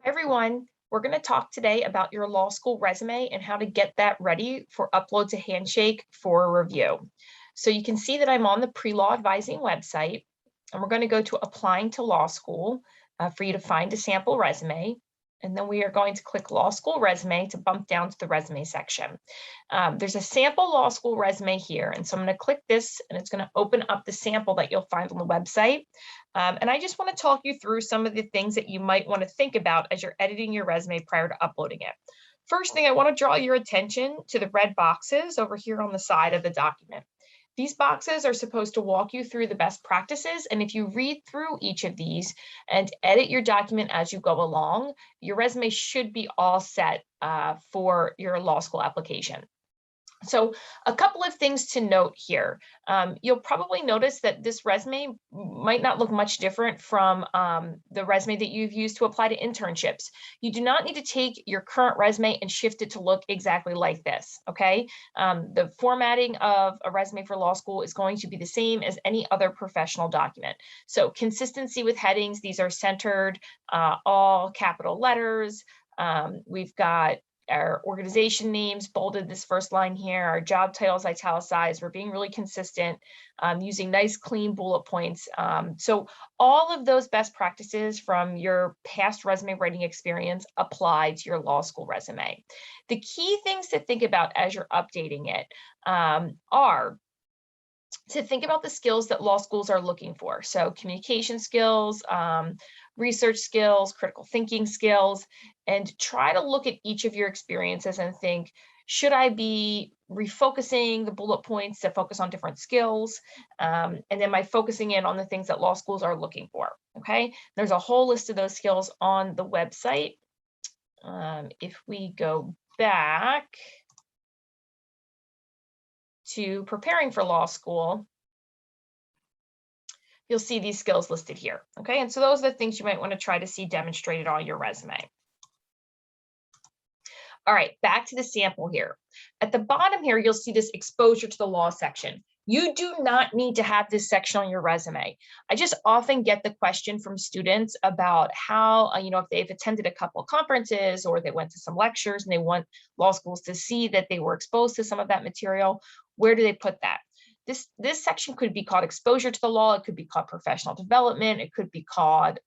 Everyone, we're going to talk today about your law school resume and how to get that ready for upload to Handshake for review. So you can see that I'm on the Pre-Law Advising website, and we're going to go to Applying to Law School for you to find a sample resume. And then we are going to click Law School Resume to bump down to the resume section. There's a sample law school resume here. And so I'm going to click this, and it's going to open up the sample that you'll find on the website. And I just want to talk you through some of the things that you might want to think about as you're editing your resume prior to uploading it. First thing, I want to draw your attention to the red boxes over here on the side of the document. These boxes are supposed to walk you through the best practices, and if you read through each of these and edit your document as you go along, your resume should be all set for your law school application. So a couple of things to note here. You'll probably notice that this resume might not look much different from the resume that you've used to apply to internships. You do not need to take your current resume and shift it to look exactly like this, okay? The formatting of a resume for law school is going to be the same as any other professional document. So consistency with headings, these are centered, all capital letters. We've got our organization names bolded, this first line here, our job titles italicized. We're being really consistent, using nice clean bullet points. So all of those best practices from your past resume writing experience apply to your law school resume. The key things to think about as you're updating it are to think about the skills that law schools are looking for. So communication skills, research skills, critical thinking skills, and try to look at each of your experiences and think, should I be refocusing the bullet points to focus on different skills? And am I focusing in on the things that law schools are looking for? Okay, there's a whole list of those skills on the website. If we go back to preparing for law school, you'll see these skills listed here, okay? And so those are the things you might want to try to see demonstrated on your resume. All right, back to the sample here. At the bottom here, you'll see this exposure to the law section. You do not need to have this section on your resume. I just often get the question from students about how, if they've attended a couple of conferences or they went to some lectures and they want law schools to see that they were exposed to some of that material, where do they put that? This section could be called exposure to the law. It could be called professional development. It could be called,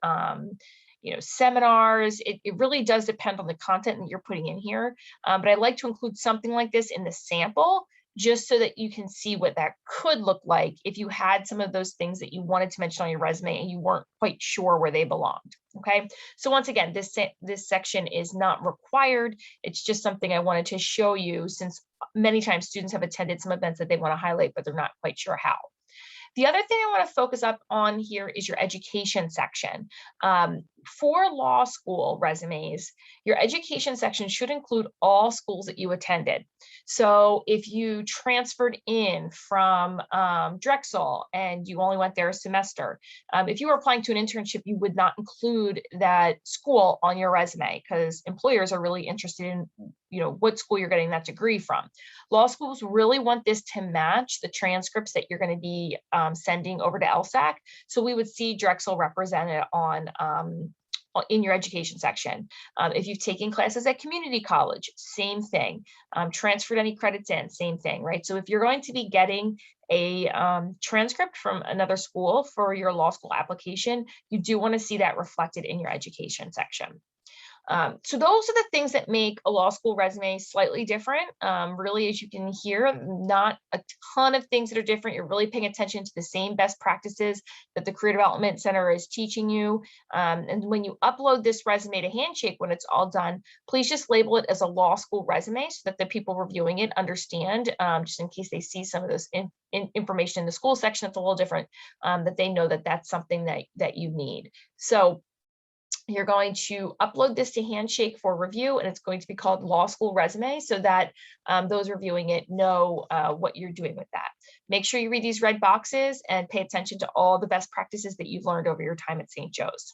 seminars. It really does depend on the content that you're putting in here. But I like to include something like this in the sample, just so that you can see what that could look like if you had some of those things that you wanted to mention on your resume and you weren't quite sure where they belonged. Okay, so once again, this section is not required. It's just something I wanted to show you, since many times students have attended some events that they want to highlight, but they're not quite sure how. The other thing I want to focus up on here is your education section. For law school resumes, your education section should include all schools that you attended. So if you transferred in from Drexel and you only went there a semester, if you were applying to an internship, you would not include that school on your resume, because employers are really interested in what school you're getting that degree from. Law schools really want this to match the transcripts that you're going to be sending over to LSAC. So we would see Drexel represented on in your education section. If you've taken classes at community college, same thing. Transferred any credits in, same thing, right? So if you're going to be getting a transcript from another school for your law school application, you do want to see that reflected in your education section. So those are the things that make a law school resume slightly different. Really, as you can hear, not a ton of things that are different. You're really paying attention to the same best practices that the Career Development Center is teaching you. And when you upload this resume to Handshake, when it's all done, please just label it as a law school resume so that the people reviewing it understand, just in case they see some of this information in the school section that's a little different, that they know that that's something that you need. So you're going to upload this to Handshake for review, and it's going to be called Law School Resume, so that those reviewing it know what you're doing with that. Make sure you read these red boxes and pay attention to all the best practices that you've learned over your time at St. Joe's.